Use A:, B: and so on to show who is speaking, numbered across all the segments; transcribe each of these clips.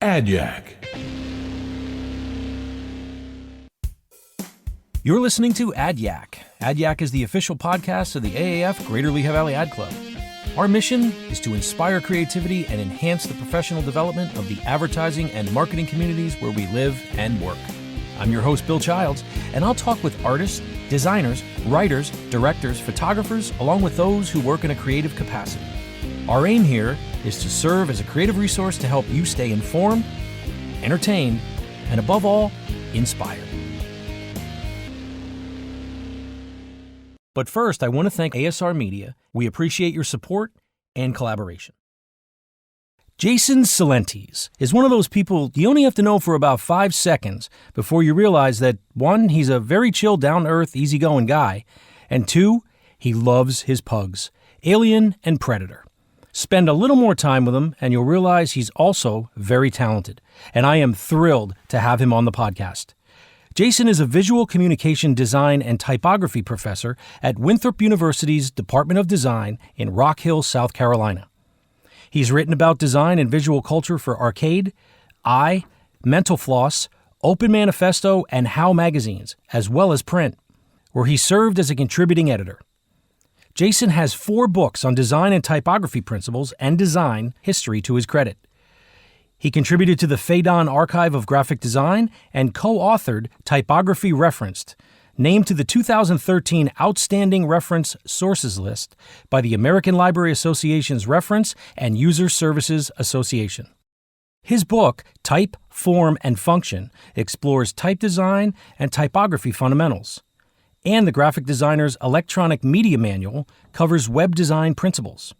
A: Yack.
B: You're listening to Yack. Yack is the official podcast of the AAF Greater Lehigh Valley Ad Club. Our mission is to inspire creativity and enhance the professional development of the advertising and marketing communities where we live and work. I'm your host, Bill Childs, and I'll talk with artists, designers, writers, directors, photographers, along with those who work in a creative capacity. Our aim here is to serve as a creative resource to help you stay informed, entertained, and above all, inspired. But first, I want to thank ASR Media. We appreciate your support and collaboration. Jason Tselentis is one of those people you only have to know for about 5 seconds before you realize that, one, he's a very chill, down-to-earth, easygoing guy, and two, he loves his pugs, Alien and Predator. Spend a little more time with him, and you'll realize he's also very talented, and I am thrilled to have him on the podcast. Jason is a visual communication design and typography professor at Winthrop University's Department of Design in Rock Hill, South Carolina. He's written about design and visual culture for Arcade, Mental Floss, Open Manifesto, and How magazines, as well as print, where he served as a contributing editor. Jason has 4 books on design and typography principles and design history to his credit. He contributed to the Phaidon Archive of Graphic Design and co-authored Typography Referenced, named to the 2013 Outstanding Reference Sources list by the American Library Association's Reference and User Services Association. His book, Type, Form, and Function, explores type design and typography fundamentals. And the graphic designer's electronic media manual covers web design principles.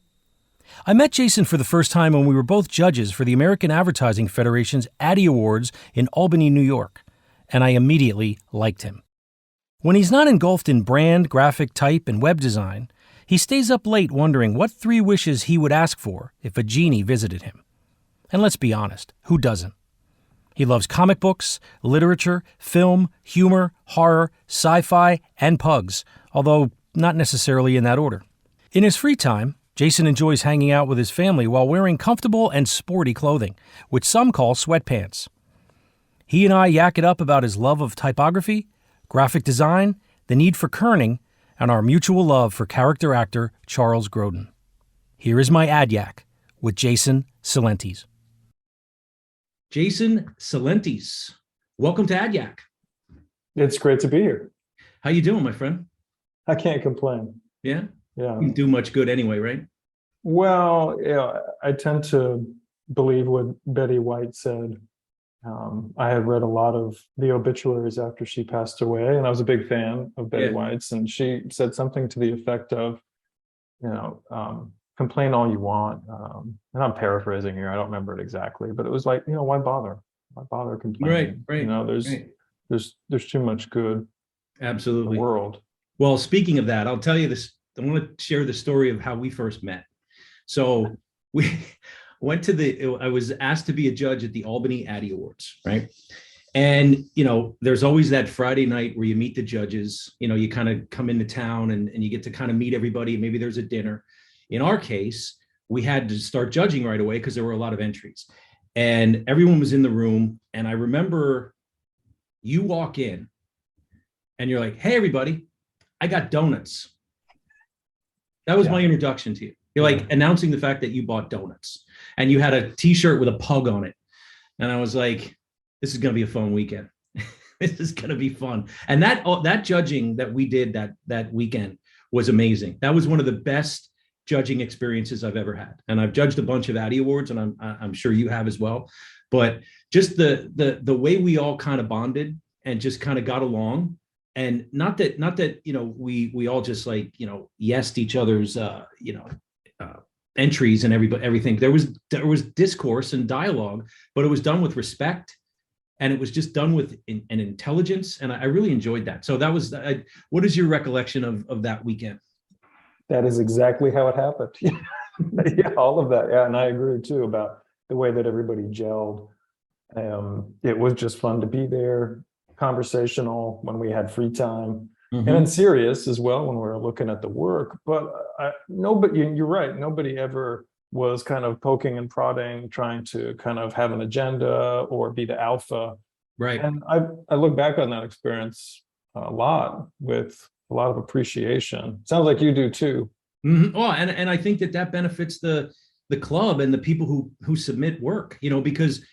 B: I met Jason for the first time when we were both judges for the American Advertising Federation's Addy Awards in Albany, New York, and I immediately liked him. When he's not engulfed in brand, graphic, type, and web design, he stays up late wondering what 3 wishes he would ask for if a genie visited him. And let's be honest, who doesn't? He loves comic books, literature, film, humor, horror, sci-fi, and pugs, although not necessarily in that order. In his free time, Jason enjoys hanging out with his family while wearing comfortable and sporty clothing, which some call sweatpants. He and I yak it up about his love of typography, graphic design, the need for kerning, and our mutual love for character actor Charles Grodin. Here is my Yack with Jason Tselentis. Jason Tselentis, welcome to Yack.
C: It's great to be here.
B: How you doing, my friend?
C: I can't complain.
B: Yeah?
C: Yeah.
B: You do much good anyway, right?
C: Well, I tend to believe what Betty White said. I had read a lot of the obituaries after she passed away, and I was a big fan of Betty White's, and she said something to the effect of, complain all you want. And I'm paraphrasing here. I don't remember it exactly, but it was like, why bother? Why bother complaining?
B: Right.
C: There's too much good.
B: Absolutely.
C: In the world.
B: Well, speaking of that, I'll tell you this. I want to share the story of how we first met. So we went to I was asked to be a judge at the Albany Addy Awards, right? And, there's always that Friday night where you meet the judges, you kind of come into town and you get to kind of meet everybody. Maybe there's a dinner. In our case, we had to start judging right away because there were a lot of entries. And everyone was in the room. And I remember you walk in and you're like, hey, everybody, I got donuts. That was my introduction to you. You're like announcing the fact that you bought donuts. And you had a T-shirt with a pug on it. And I was like, this is going to be a fun weekend. This is going to be fun. And that judging that we did that weekend was amazing. That was one of the best judging experiences I've ever had. And I've judged a bunch of Addy Awards, and I'm sure you have as well. But just the way we all kind of bonded and just kind of got along, and not that we all just like yesed each other's entries and everything. There was discourse and dialogue, but it was done with respect, and it was just done with an intelligence, and I really enjoyed that. So that was what is your recollection of that weekend?
C: That is exactly how it happened. Yeah, all of that. Yeah, and I agree too about the way that everybody gelled. It was just fun to be there, conversational when we had free time, and then serious as well when we were looking at the work. But nobody, you're right, nobody ever was kind of poking and prodding, trying to kind of have an agenda or be the alpha.
B: Right.
C: And I look back on that experience a lot with a lot of appreciation. Sounds like you do too.
B: Mm-hmm. Oh, and I think that benefits the club and the people who submit work, because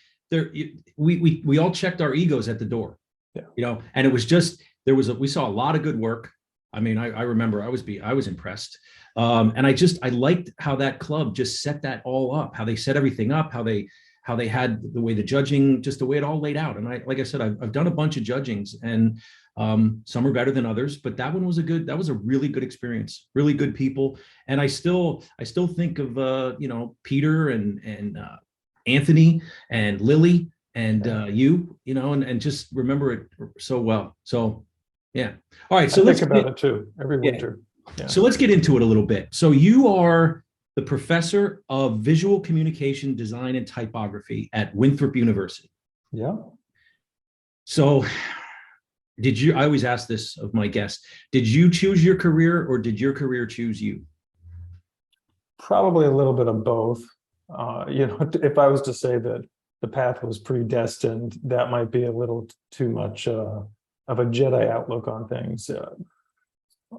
B: we all checked our egos at the door,
C: Yeah.
B: and it was just we saw a lot of good work. I mean, I remember I was impressed, and I liked how that club just set that all up, how they set everything up, how they had the way the judging, just the way it all laid out. And like I said, I've done a bunch of judgings, and some are better than others, but that was a really good experience, really good people. And I still think of Peter and Anthony and Lily and and just remember it so well. So yeah. All right. So
C: let's think about it too every winter.
B: Yeah. So let's get into it a little bit. So you are the professor of visual communication, design, and typography at Winthrop University.
C: Yeah.
B: So I always ask this of my guests, did you choose your career or did your career choose you?
C: Probably a little bit of both. If I was to say that the path was predestined, that might be a little too much of a Jedi outlook on things.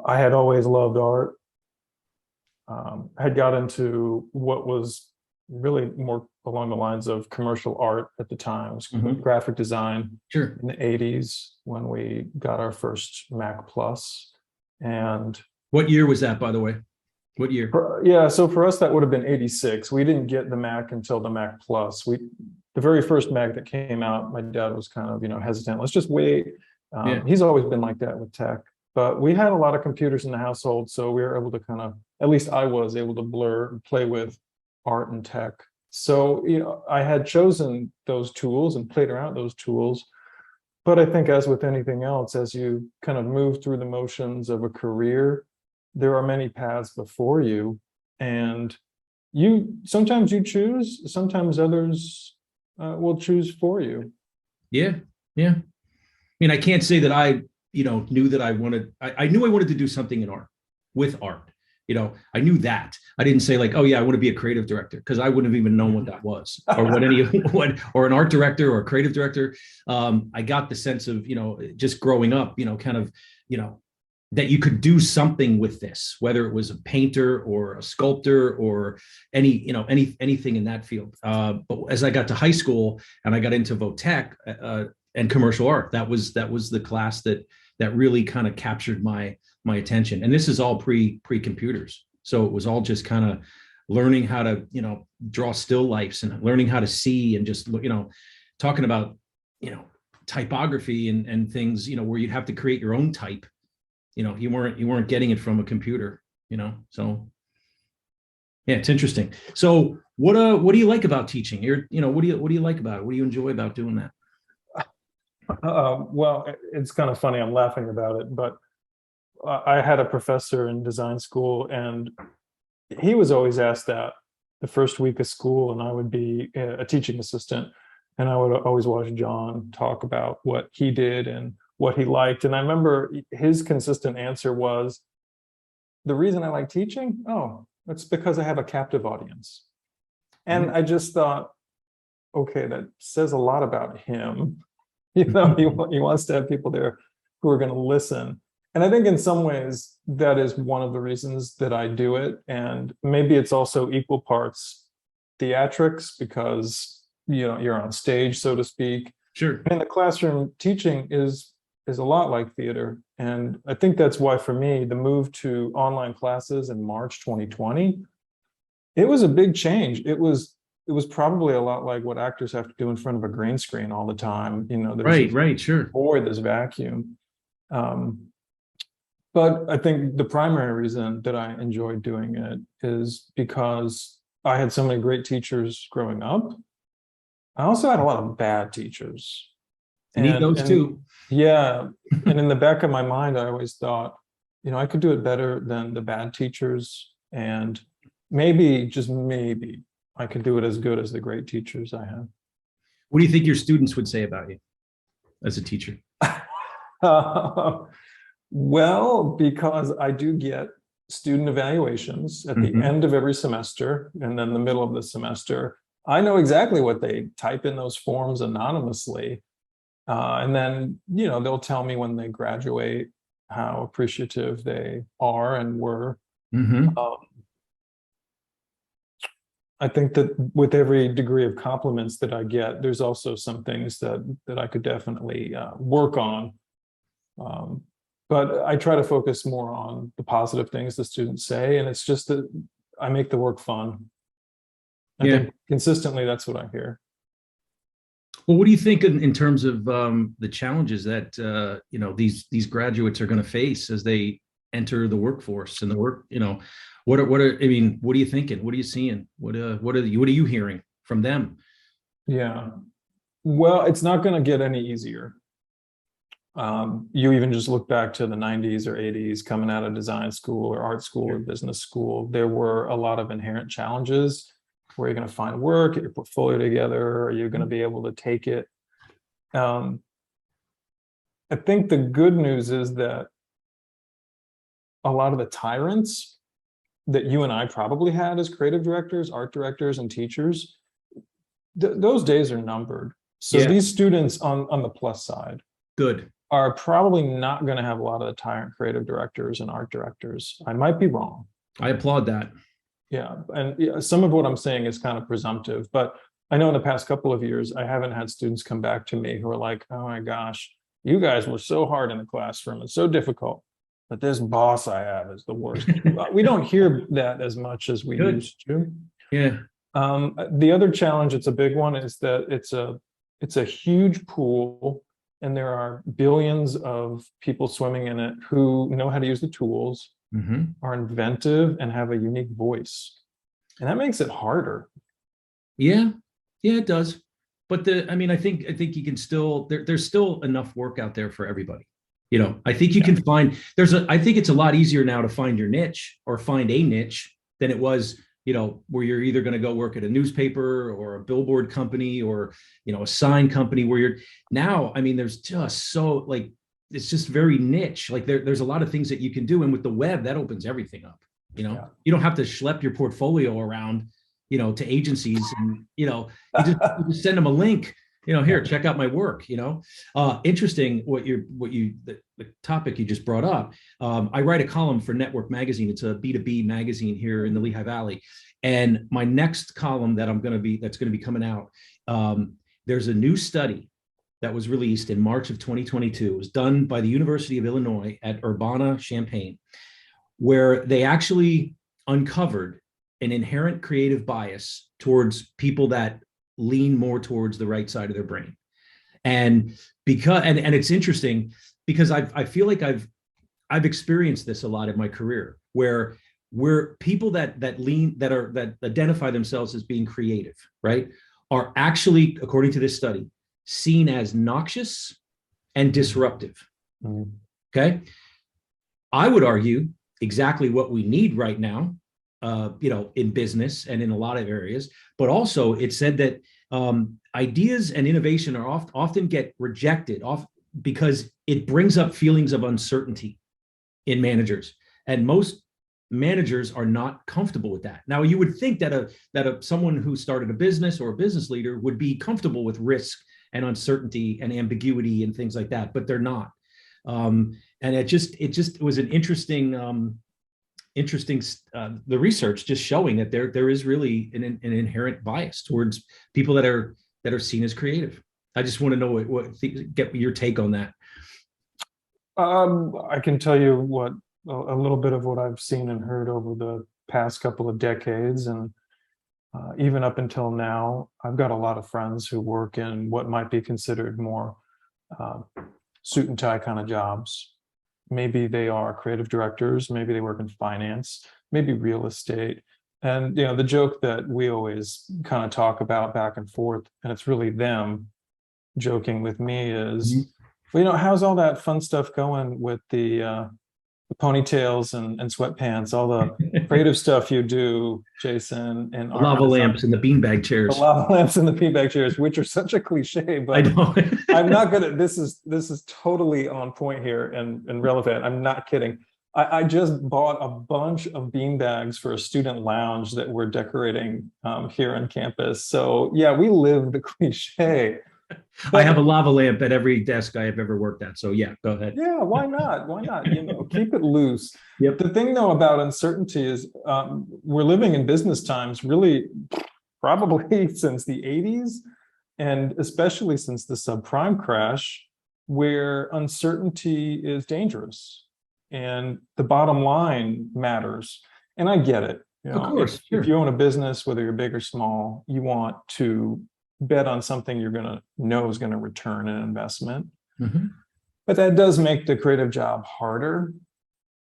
C: I had always loved art. Had got into what was really more along the lines of commercial art at the time. It was graphic design.
B: Sure.
C: In the 80s when we got our first Mac Plus. And
B: what year was that, by the way? What year?
C: So for us, that would have been 86. We didn't get the Mac until the Mac Plus. The very first Mac that came out, my dad was kind of, hesitant. Let's just wait. He's always been like that with tech. But we had a lot of computers in the household, so we were able to kind of, at least I was able to blur and play with art and tech. So, I had chosen those tools and played around with those tools. But I think as with anything else, as you kind of move through the motions of a career, there are many paths before you. And sometimes you choose, sometimes others will choose for you.
B: Yeah. Yeah. I mean, I can't say that I knew that I knew I wanted to do something with art. I knew that. I didn't say like, oh yeah, I want to be a creative director, because I wouldn't have even known what that was, or or an art director or a creative director. I got the sense of, just growing up, kind of, that you could do something with this, whether it was a painter or a sculptor or anything in that field. But as I got to high school and I got into Votech, and commercial art, that was the class that really kind of captured my attention. And this is all pre-computers, so it was all just kind of learning how to draw still lifes and learning how to see, and just talking about typography and things where you'd have to create your own type. You weren't getting it from a computer. So yeah, it's interesting. So what do you like about teaching? What do you like about it? What do you enjoy about doing that?
C: Well, it's kind of funny. I'm laughing about it, but I had a professor in design school, and he was always asked that the first week of school, and I would be a teaching assistant, and I would always watch John talk about what he did and what he liked. And I remember his consistent answer was, the reason I like teaching? Oh, it's because I have a captive audience. And I just thought, okay, that says a lot about him. He wants to have people there who are going to listen. And I think in some ways that is one of the reasons that I do it. And maybe it's also equal parts theatrics, because you're on stage, so to speak.
B: Sure.
C: And the classroom teaching is a lot like theater. And I think that's why, for me, the move to online classes in March 2020, it was a big change. It was probably a lot like what actors have to do in front of a green screen all the time. There's
B: right, sure.
C: Void, this vacuum. But I think the primary reason that I enjoyed doing it is because I had so many great teachers growing up. I also had a lot of bad teachers.
B: Need those too.
C: Yeah. And in the back of my mind, I always thought, I could do it better than the bad teachers. And maybe, just maybe, I could do it as good as the great teachers I have.
B: What do you think your students would say about you as a teacher?
C: Well, because I do get student evaluations at the end of every semester and then the middle of the semester. I know exactly what they type in those forms anonymously. And then, they'll tell me when they graduate how appreciative they are and were. I think that with every degree of compliments that I get, there's also some things that I could definitely work on. But I try to focus more on the positive things the students say, and it's just that I make the work fun. I think consistently that's what I hear.
B: Well, what do you think in terms of the challenges that these graduates are going to face as they enter the workforce and the work? What are you thinking? What are you seeing? What are you hearing from them?
C: Yeah, well, it's not going to get any easier. You even just look back to the 90s or 80s, coming out of design school or art school or business school, there were a lot of inherent challenges. Where you're going to find work, get your portfolio together, are you going to be able to take it? I think the good news is that a lot of the tyrants that you and I probably had as creative directors, art directors, and teachers, those days are numbered. So these students on the plus side are probably not going to have a lot of the tyrant creative directors and art directors. I might be wrong.
B: I applaud that.
C: Yeah, and some of what I'm saying is kind of presumptive, but I know in the past couple of years, I haven't had students come back to me who are like, oh my gosh, you guys were so hard in the classroom. It's so difficult, but this boss I have is the worst. We don't hear that as much as we used to.
B: Yeah.
C: The other challenge, it's a big one, is that it's a huge pool, and there are billions of people swimming in it who know how to use the tools, are inventive, and have a unique voice. And that makes it harder.
B: Yeah, it does. But I think you can still, there's still enough work out there for everybody. I think you can find, I think it's a lot easier now to find your niche or find a niche than it was, where you're either going to go work at a newspaper or a billboard company or, a sign company where you're now, there's just so it's just very niche. Like there's a lot of things that you can do. And with the web, that opens everything up. You don't have to schlep your portfolio around, to agencies, and, you just send them a link, here, check out my work, interesting the topic you just brought up. I write a column for Network Magazine. It's a B2B magazine here in the Lehigh Valley. And my next column that's going to be coming out, there's a new study that was released in March of 2022. It was done by the University of Illinois at Urbana-Champaign, where they actually uncovered an inherent creative bias towards people that lean more towards the right side of their brain. And it's interesting because I feel like I've experienced this a lot in my career, where people that identify themselves as being creative, right, are actually, according to this study, seen as noxious and disruptive. Okay. I would argue exactly what we need right now, in business and in a lot of areas, but also it said that ideas and innovation are often get rejected because it brings up feelings of uncertainty in managers, and most managers are not comfortable with that. Now, you would think that someone who started a business or a business leader would be comfortable with risk and uncertainty and ambiguity and things like that, but they're not. And it was an interesting, the research just showing that there is really an inherent bias towards people that are seen as creative. I just want to know get your take on that.
C: I can tell you a little bit of what I've seen and heard over the past couple of decades, and even up until now. I've got a lot of friends who work in what might be considered more suit and tie kind of jobs. Maybe they are creative directors, maybe they work in finance, maybe real estate. And the joke that we always kind of talk about back and forth, and it's really them joking with me, is, well, how's all that fun stuff going with the ponytails and sweatpants, all the creative stuff you do, Jason, and
B: the lava lamps and the beanbag chairs.
C: The lava lamps and the beanbag chairs, which are such a cliche, but
B: I know.
C: I'm not gonna. This is totally on point here and relevant. I'm not kidding. I just bought a bunch of beanbags for a student lounge that we're decorating here on campus. So yeah, we live the cliche.
B: I
C: But
B: have a lava lamp at every desk I have ever worked at. So yeah, go ahead.
C: yeah, why not? Why not? Keep it loose.
B: Yep.
C: The thing though about uncertainty is we're living in business times really probably since the 80s and especially since the subprime crash, where uncertainty is dangerous and the bottom line matters. And I get it.
B: Of course,
C: If
B: sure.
C: you own a business, whether you're big or small, you want to bet on something you're going to know is going to return an investment.
B: Mhm.
C: But that does make the creative job harder.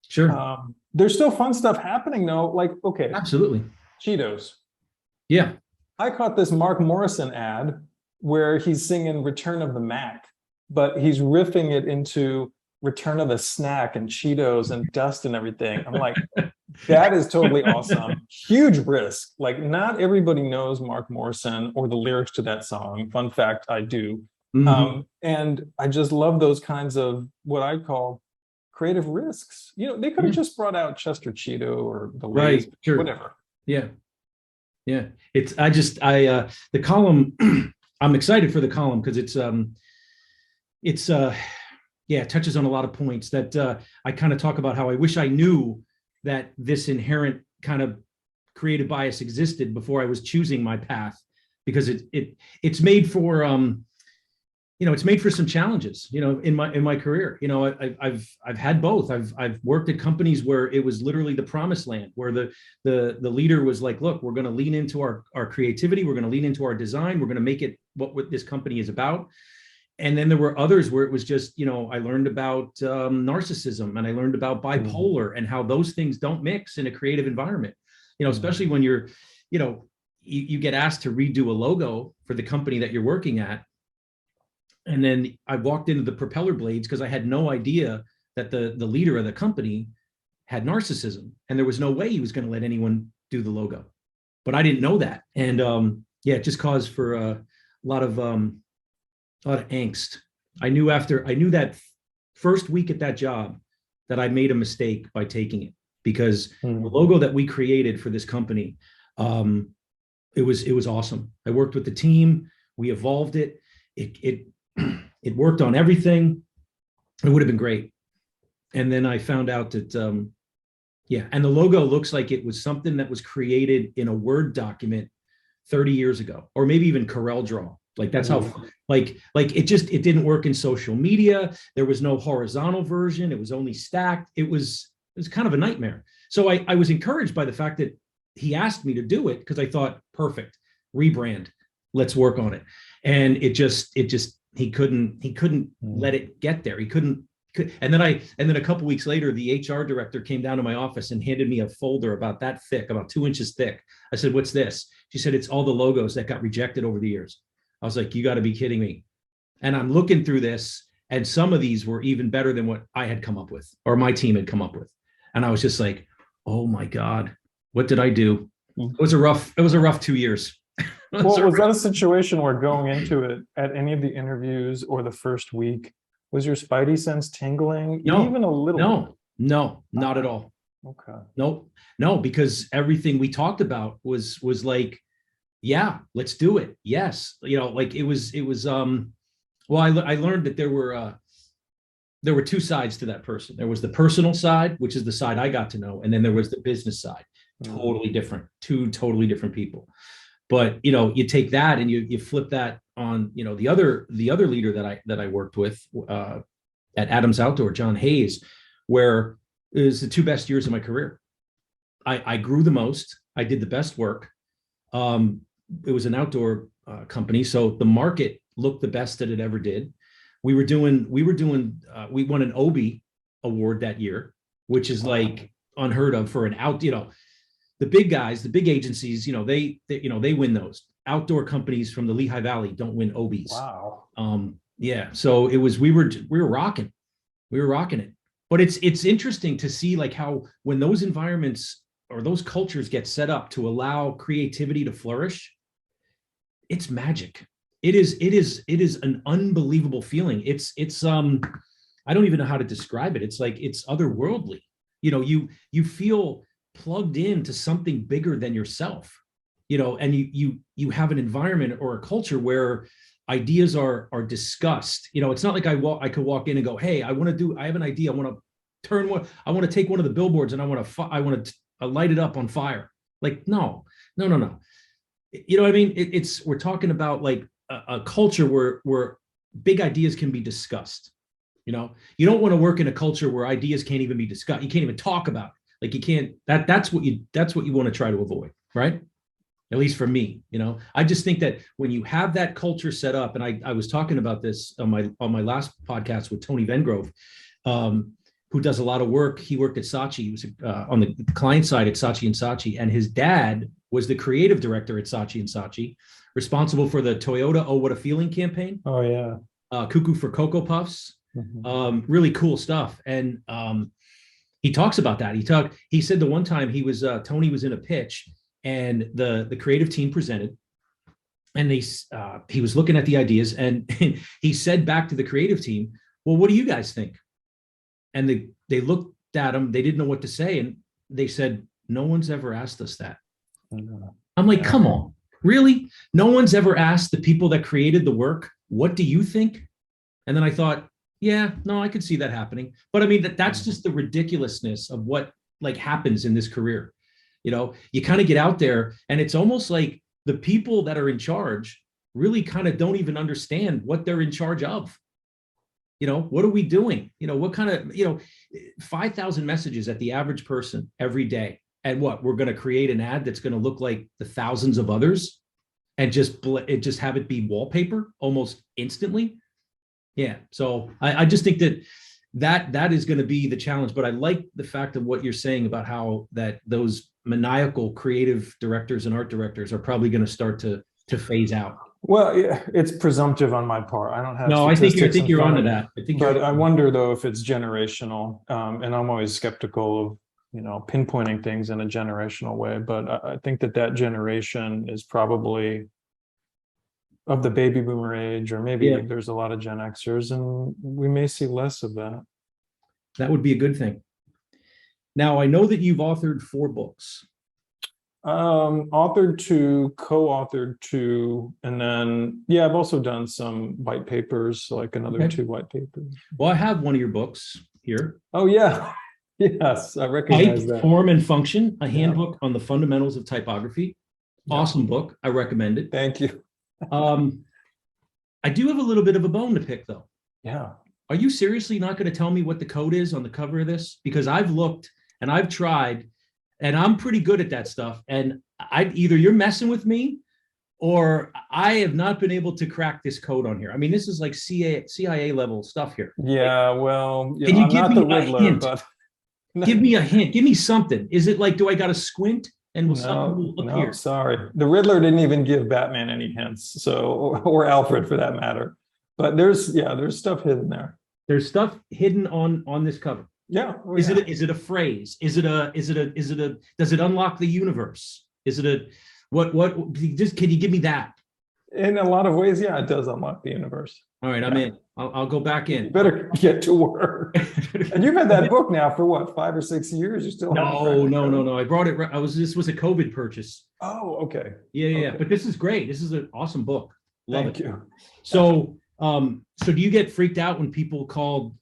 B: Sure.
C: There's still fun stuff happening though. Like, okay,
B: Absolutely.
C: Cheetos.
B: Yeah.
C: I caught this Mark Morrison ad where he's singing Return of the Mac, but he's riffing it into Return of the Snack and Cheetos and dust and everything. I'm like, that is totally awesome. Huge risk. Like, not everybody knows Mark Morrison or the lyrics to that song. Fun fact, I do.
B: Mhm.
C: And I just love those kinds of what I call creative risks. They could have
B: Yeah.
C: just brought out Chester Cheeto or the Lay's,
B: Right. Sure.
C: whatever.
B: Yeah. Yeah. The column, I'm excited for the column because it's yeah, it touches on a lot of points that I kind of talk about how I wish I knew that this inherent kind of creative bias existed before I was choosing my path, because it's made for it's made for some challenges, in my career. I've had both. I've worked at companies where it was literally the promised land, where the leader was like, look, we're going to lean into our creativity, we're going to lean into our design, we're going to make it what this company is about. And then there were others where it was just, I learned about narcissism, and I learned about bipolar and how those things don't mix in a creative environment, especially when you get asked to redo a logo for the company that you're working at. And then I walked into the propeller blades because I had no idea that the leader of the company had narcissism, and there was no way he was going to let anyone do the logo. But I didn't know that. And yeah, it just caused for a lot of angst. I knew that first week at that job that I made a mistake by taking it, because the logo that we created for this company, it was awesome. I worked with the team, we evolved it. It worked on everything. It would have been great. And then I found out that and the logo looks like it was something that was created in a Word document 30 years ago, or maybe even Corel Draw. Like, that's how it didn't work in social media. There was no horizontal version. It was only stacked. It was kind of a nightmare. So I was encouraged by the fact that he asked me to do it, because I thought, perfect, rebrand, let's work on it. And he couldn't let it get there. And then a couple weeks later, the HR director came down to my office and handed me a folder about that thick, about 2 inches thick. I said, "What's this?" She said, "It's all the logos that got rejected over the years." I was like, "You got to be kidding me." And I'm looking through this, and some of these were even better than what I had come up with, or my team had come up with. And I was just like, "Oh my God, what did I do?" It was a rough 2 years.
C: Well, was that a situation where going into it at any of the interviews or the first week, was your spidey sense tingling?
B: No,
C: Even a little?
B: no, not at all.
C: Okay.
B: No, because everything we talked about was like, yeah, let's do it. Yes. Like it was, well, I learned that there were two sides to that person. There was the personal side, which is the side I got to know. And then there was the business side, totally different, two totally different people. But, you take that and you flip that on, the other leader that I worked with at Adams Outdoor, John Hayes, where it was the two best years of my career. I grew the most. I did the best work. It was an outdoor company, so the market looked the best that it ever did. We won an Obie award that year, which is like unheard of for an out. The big guys, the big agencies, they win those. Outdoor companies from the Lehigh Valley don't win Obies.
C: Wow.
B: Yeah. So it was, we were rocking it. But it's interesting to see like how, when those environments or those cultures get set up to allow creativity to flourish, it's magic. It is an unbelievable feeling. It's I don't even know how to describe it. It's like, it's otherworldly. you feel plugged into something bigger than yourself, and you have an environment or a culture where ideas are discussed. It's not like I could walk in and go, hey, I have an idea. I want to take one of the billboards and I want to light it up on fire. Like, no. You know what I mean? We're talking about like a culture where big ideas can be discussed. You don't want to work in a culture where ideas can't even be discussed. You can't even talk about it. Like you can't, that's what you want to try to avoid, right? At least for me, I just think that when you have that culture set up, and I was talking about this on my last podcast with Tony Vengrove, who does a lot of work. He worked at Saatchi. He was on the client side at Saatchi and Saatchi, and his dad was the creative director at Saatchi and Saatchi, responsible for the Toyota "Oh What a Feeling" campaign.
C: Oh yeah,
B: Cuckoo for Cocoa Puffs. Mm-hmm. Really cool stuff. And he talks about that. He said the one time Tony was in a pitch, and the creative team presented, and he was looking at the ideas, and he said back to the creative team, well, what do you guys think? And they looked at him, they didn't know what to say, and they said, no one's ever asked us that. I'm like, come on, really? No one's ever asked the people that created the work, what do you think? And then I thought, yeah, no, I could see that happening. But I mean, that's just the ridiculousness of what like happens in this career. You kind of get out there, and it's almost like the people that are in charge really kind of don't even understand what they're in charge of. What are we doing? What kind of, 5,000 messages at the average person every day. And we're going to create an ad that's going to look like the thousands of others and just have it be wallpaper almost instantly. Yeah. So I just think that is going to be the challenge. But I like the fact of what you're saying about how that those maniacal creative directors and art directors are probably going to start to phase out.
C: Well, yeah, it's presumptive on my part. I don't have.
B: No, I think you're onto that.
C: But I wonder though if it's generational, and I'm always skeptical of pinpointing things in a generational way. But I think that generation is probably of the baby boomer age, or maybe there's a lot of Gen Xers, and we may see less of that.
B: That would be a good thing. Now, I know that you've authored 4 books.
C: Authored 2, co-authored 2, and then I've also done some white papers, like another 2 white papers.
B: Well, I have one of your books here.
C: Oh yeah, yes, I recognize that.
B: Form and Function: A Handbook on the Fundamentals of Typography. Awesome book. I recommend it.
C: Thank you.
B: I do have a little bit of a bone to pick, though.
C: Yeah.
B: Are you seriously not going to tell me what the code is on the cover of this? Because I've looked and I've tried, and I'm pretty good at that stuff. And either you're messing with me, or I have not been able to crack this code on here. I mean, this is like CIA level stuff here.
C: Yeah, well,
B: can you give me a
C: Riddler,
B: hint?
C: But...
B: Give me a hint. Give me something. Is it like, do I got to squint and something will appear?
C: No, sorry. The Riddler didn't even give Batman any hints, or Alfred for that matter. But there's stuff hidden there.
B: There's stuff hidden on this cover.
C: Yeah. Oh,
B: is it a phrase? Does it unlock the universe? Is it a what just can you give me that?
C: In a lot of ways, yeah, it does unlock the universe.
B: All right, I'm in. I'll go back in.
C: You better get to work. And you've had that book now for what, 5 or 6 years? You still
B: No. I brought it. This was a COVID purchase.
C: Oh, okay.
B: Yeah.
C: Okay.
B: But this is great. This is an awesome book. Love
C: Thank
B: it.
C: you.
B: So do you get freaked out when people call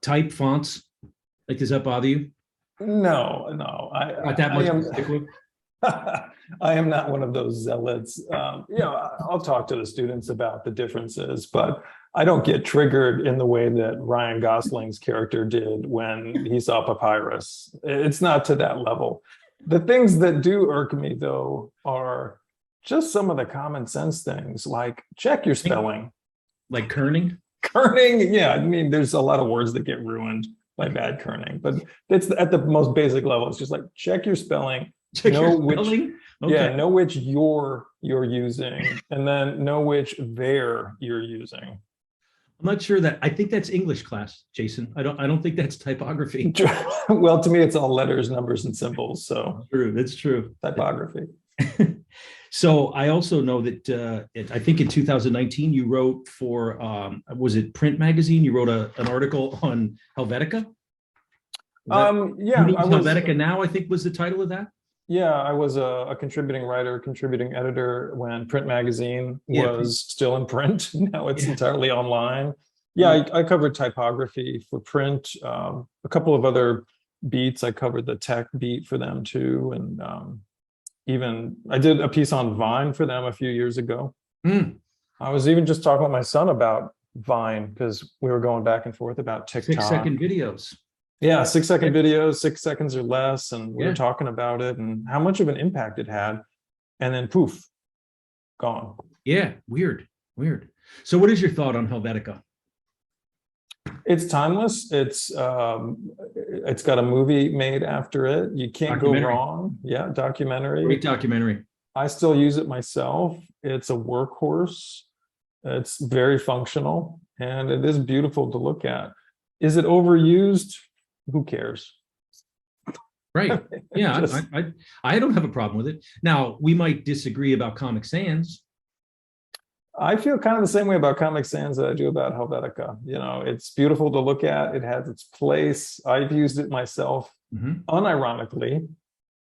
B: type fonts? Like, does that bother you?
C: No.
B: Not that much to stick with?
C: I am not one of those zealots. I'll talk to the students about the differences, but I don't get triggered in the way that Ryan Gosling's character did when he saw Papyrus. It's not to that level. The things that do irk me, though, are just some of the common sense things, like check your spelling.
B: Like kerning?
C: Kerning, yeah. I mean, there's a lot of words that get ruined by bad kerning, but it's at the most basic level. It's just like, check your spelling. Know which you're using, and then know which there you're using.
B: I'm not sure I think that's English class, Jason. I don't think that's typography.
C: Well, to me, it's all letters, numbers, and symbols. So
B: that's true.
C: Typography.
B: So I also know that I think in 2019 you wrote for was it Print Magazine? You wrote an article on Helvetica.
C: Yeah,
B: Who
C: I
B: Needs
C: was.
B: Helvetica Now, I think was the title of that.
C: Yeah, I was a contributing writer, contributing editor when print magazine
B: Yeah.
C: was still in print. Now it's
B: Yeah.
C: entirely online. Yeah, I covered typography for print. A couple of other beats. I covered the tech beat for them too, and even I did a piece on Vine for them a few years ago.
B: Mm.
C: I was even just talking with my son about Vine because we were going back and forth about TikTok.
B: 6-second videos.
C: Yeah, 6-second videos, 6 seconds or less. And we
B: Yeah.
C: were talking about it and how much of an impact it had. And then poof, gone.
B: Yeah, weird. So what is your thought on Helvetica?
C: It's timeless. It's got a movie made after it. You can't go wrong. Yeah, documentary.
B: Great documentary.
C: I still use it myself. It's a workhorse. It's very functional and it is beautiful to look at. Is it overused? Who cares?
B: Right. Yeah, I don't have a problem with it. Now, we might disagree about Comic Sans.
C: I feel kind of the same way about Comic Sans that I do about Helvetica. You know, it's beautiful to look at. It has its place. I've used it myself, unironically,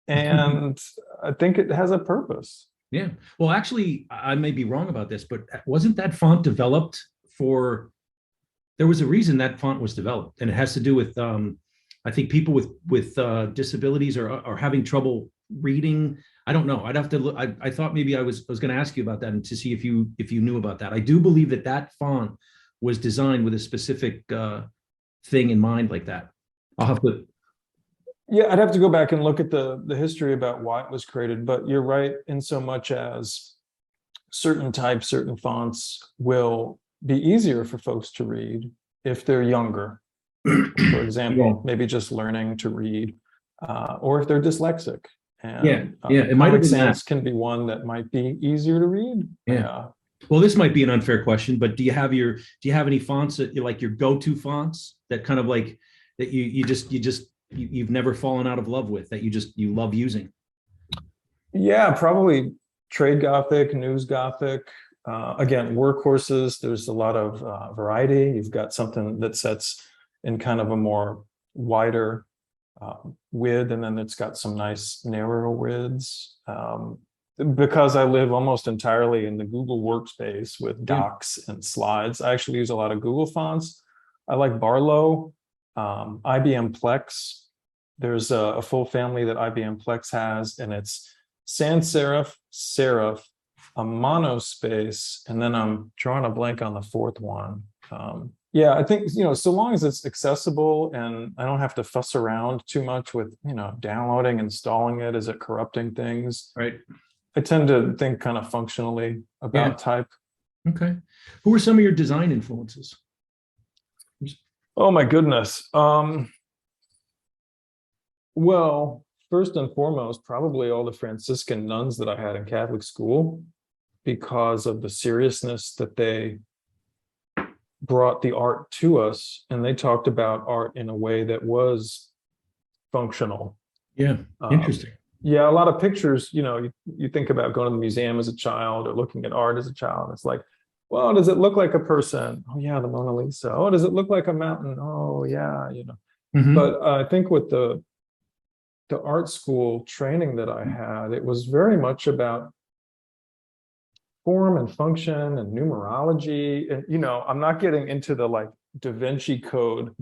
C: and I think it has a purpose.
B: Yeah. Well, actually, I may be wrong about this, but wasn't that font developed for? There was a reason that font was developed, and it has to do with I think people with disabilities are having trouble reading. I don't know. I'd have to look. I thought maybe I was going to ask you about that and to see if you knew about that. I do believe that font was designed with a specific thing in mind like that. I'll have to.
C: Yeah, I'd have to go back and look at the history about why it was created. But you're right in so much as certain types, certain fonts will be easier for folks to read if they're younger. For example, maybe just learning to read, or if they're dyslexic. And
B: it might have been
C: Sans can be one that might be easier to read.
B: Yeah. Well, this might be an unfair question, but do you have any fonts that you like, your go-to fonts that kind of like that you've never fallen out of love with, that you love using?
C: Yeah, probably Trade Gothic, News Gothic. Again, workhorses. There's a lot of variety. You've got something that sets in kind of a more wider width, and then it's got some nice narrow widths. Because I live almost entirely in the Google workspace with docs and slides, I actually use a lot of Google fonts. I like Barlow, IBM Plex. There's a full family that IBM Plex has, and it's sans serif, serif, a monospace, and then I'm drawing a blank on the fourth one. Yeah, I think, so long as it's accessible and I don't have to fuss around too much with, downloading, installing it, is it corrupting things?
B: Right.
C: I tend to think kind of functionally about type.
B: Okay. Who are some of your design influences?
C: Oh my goodness. Well, first and foremost, probably all the Franciscan nuns that I had in Catholic school, because of the seriousness that they brought the art to us, and they talked about art in a way that was functional.
B: Yeah, interesting.
C: Yeah, a lot of pictures, you think about going to the museum as a child or looking at art as a child. It's like, well, does it look like a person? Oh yeah, the Mona Lisa. Oh, does it look like a mountain? Oh yeah, But I think with the art school training that I had, it was very much about form and function and numerology. And, I'm not getting into the like Da Vinci Code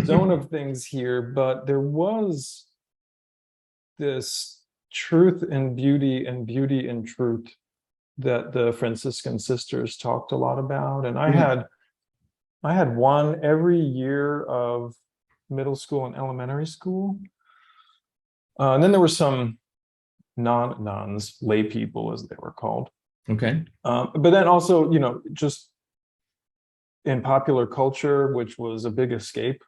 C: zone of things here, but there was this truth and beauty and truth that the Franciscan sisters talked a lot about. And I had one every year of middle school and elementary school. And then there were some non-nuns, lay people as they were called.
B: Okay.
C: But then also, just in popular culture, which was a big escape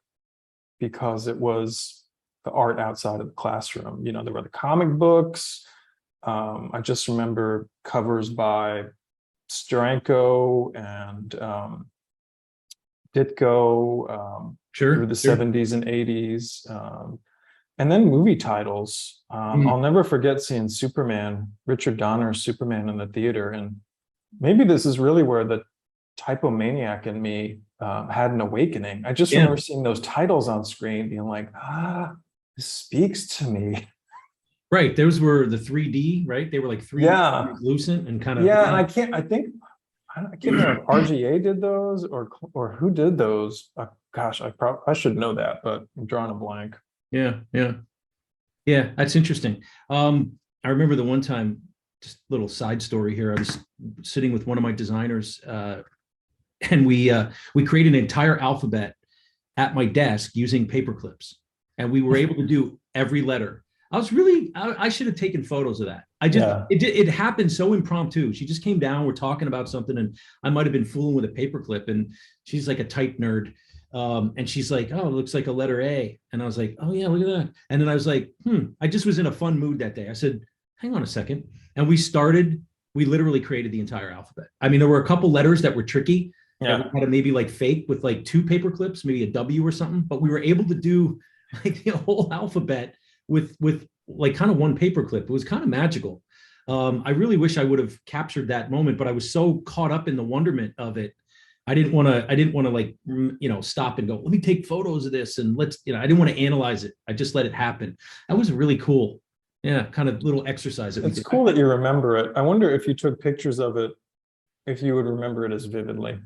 C: because it was the art outside of the classroom. There were the comic books. I just remember covers by Steranko and Ditko through the 70s and 80s. And then movie titles. I'll never forget seeing Superman, Richard Donner's Superman in the theater. And maybe this is really where the typomaniac in me had an awakening. I just remember seeing those titles on screen, being like, this speaks to me.
B: Right. Those were the 3D, right? They were like 3D translucent and kind of.
C: Yeah, and I can't remember if RGA did those or who did those. Gosh, I should know that, but I'm drawing a blank.
B: Yeah. That's interesting. I remember the one time, just a little side story here. I was sitting with one of my designers, and we created an entire alphabet at my desk using paper clips, and we were able to do every letter. I should have taken photos of that. It happened so impromptu. She just came down, we're talking about something, and I might've been fooling with a paperclip, and she's like a type nerd. And she's like, oh, it looks like a letter A. And I was like, oh yeah, look at that. And then I was like, I just was in a fun mood that day. I said, hang on a second. And we literally created the entire alphabet. I mean, there were a couple letters that were tricky. Yeah. That we had to maybe like fake with like 2 paper clips, maybe a W or something, but we were able to do like the whole alphabet with like kind of 1 paper clip. It was kind of magical. I really wish I would have captured that moment, but I was so caught up in the wonderment of it. I didn't want to like, stop and go, let me take photos of this and I didn't want to analyze it. I just let it happen. That was really cool. Yeah. Kind of little exercise.
C: It's cool that you remember it. I wonder if you took pictures of it, if you would remember it as vividly.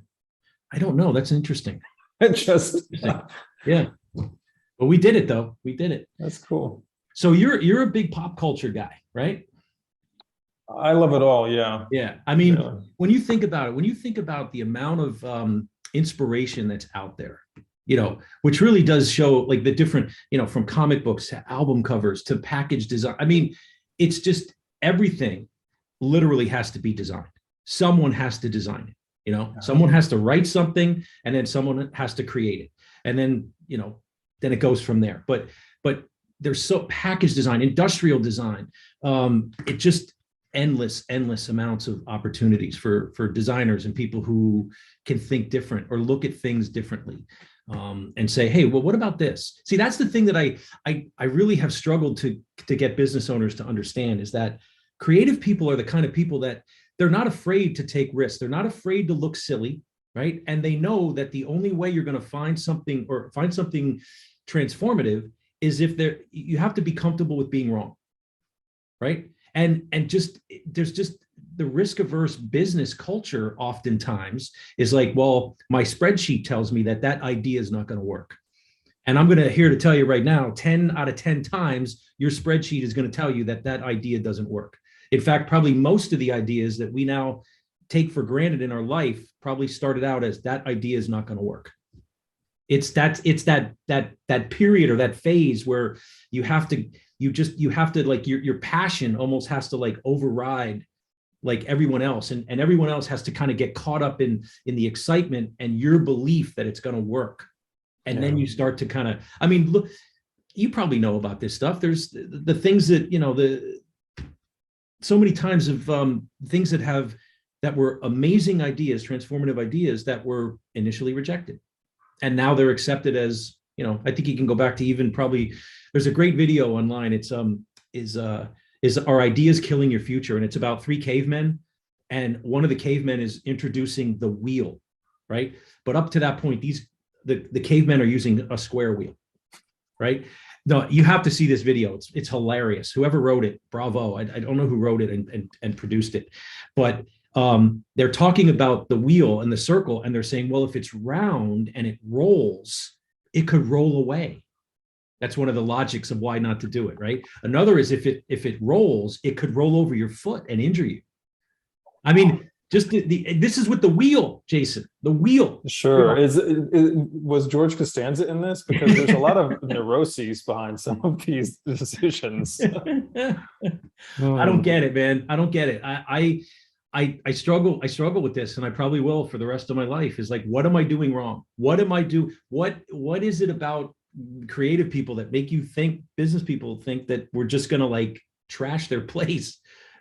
B: I don't know. That's interesting.
C: Yeah.
B: But we did it though. We did it.
C: That's cool.
B: So you're a big pop culture guy, right?
C: I love it all. Yeah.
B: Yeah. I mean, when you think about it, when you think about the amount of inspiration that's out there, which really does show like the different, from comic books to album covers to package design. I mean, it's just everything literally has to be designed. Someone has to design it, someone has to write something and then someone has to create it. And then, then it goes from there. But there's so package design, industrial design, it just endless amounts of opportunities for designers and people who can think different or look at things differently, and say, hey, well, what about this? See, that's the thing that I really have struggled to get business owners to understand, is that creative people are the kind of people that they're not afraid to take risks. They're not afraid to look silly, right? And they know that the only way you're going to find something transformative is if you have to be comfortable with being wrong, right? And there's just the risk averse business culture oftentimes is like, well, my spreadsheet tells me that idea is not going to work. And I'm here to tell you right now, 10 out of 10 times, your spreadsheet is going to tell you that idea doesn't work. In fact, probably most of the ideas that we now take for granted in our life probably started out as that idea is not going to work. It's that period or that phase where you have to like your passion almost has to like override like everyone else, and everyone else has to kind of get caught up in the excitement and your belief that it's going to work. And then you start to kind of, I mean, look, you probably know about this stuff. There's the things that, so many times of things that were amazing ideas, transformative ideas that were initially rejected. And now they're accepted as, I think you can go back to even probably, there's a great video online. It's is Are Ideas Killing Your Future? And it's about 3 cavemen. And one of the cavemen is introducing the wheel, right? But up to that point, the cavemen are using a square wheel, right? No, you have to see this video. It's hilarious. Whoever wrote it, bravo. I don't know who wrote it and produced it, but they're talking about the wheel and the circle, and they're saying, well, if it's round and it rolls, it could roll away. That's one of the logics of why not to do it, right? Another is if it rolls, it could roll over your foot and injure you. I mean, just this is with the wheel, Jason, the wheel.
C: Sure. Was George Costanza in this? Because there's a lot of neuroses behind some of these decisions.
B: I don't get it, man. I don't get it. I struggle with this, and I probably will for the rest of my life. Is like, what am I doing wrong? What am I do? What is it about creative people that make you think, business people think that we're just going to like trash their place?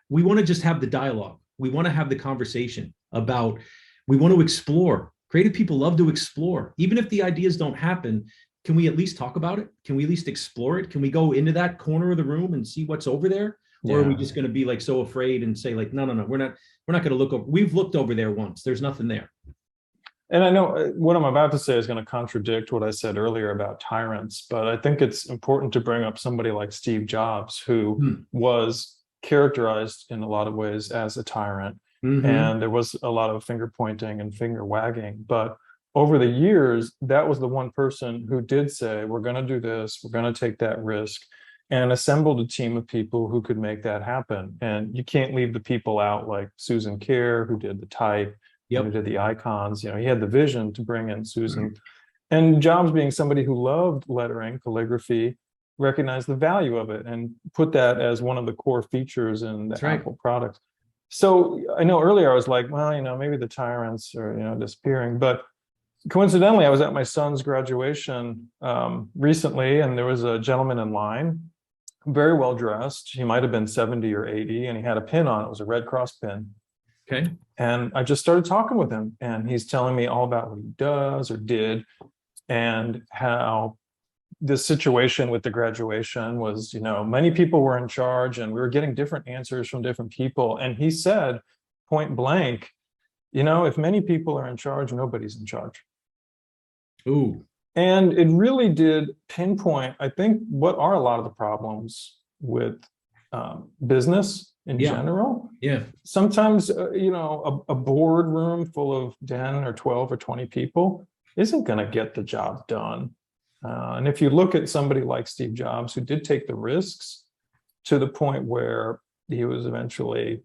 B: We want to just have the dialogue. We want to have the conversation about, we want to explore. Creative people love to explore. Even if the ideas don't happen, can we at least talk about it? Can we at least explore it? Can we go into that corner of the room and see what's over there? Or are we just going to be like so afraid and say like, no, we're not going to look over. We've looked over there once. There's nothing there.
C: And I know what I'm about to say is going to contradict what I said earlier about tyrants, but I think it's important to bring up somebody like Steve Jobs, who was characterized in a lot of ways as a tyrant. And there was a lot of finger pointing and finger wagging. But over the years, that was the one person who did say, we're going to do this, we're going to take that risk, and assembled a team of people who could make that happen. And you can't leave the people out, like Susan Kerr, who did the type, who did the icons. You know, he had the vision to bring in Susan. And Jobs, being somebody who loved lettering, calligraphy, recognized the value of it and put that as one of the core features in the Apple products. So I know earlier I was like, well, you know, maybe the tyrants are, you know, disappearing. But coincidentally, I was at my son's graduation recently, and there was a gentleman in line, very well dressed. He might have been 70 or 80, and he had a pin on. It was a Red Cross pin.
B: Okay.
C: And I just started talking with him, and he's telling me all about what he does or did, and how the situation with the graduation was, you know, many people were in charge and we were getting different answers from different people. And he said point blank, you know, if many people are in charge, nobody's in charge.
B: Ooh.
C: And it really did pinpoint, I think, what are a lot of the problems with business in general. Sometimes, you know, a boardroom full of 10 or 12 or 20 people isn't going to get the job done. And if you look at somebody like Steve Jobs, who did take the risks to the point where he was eventually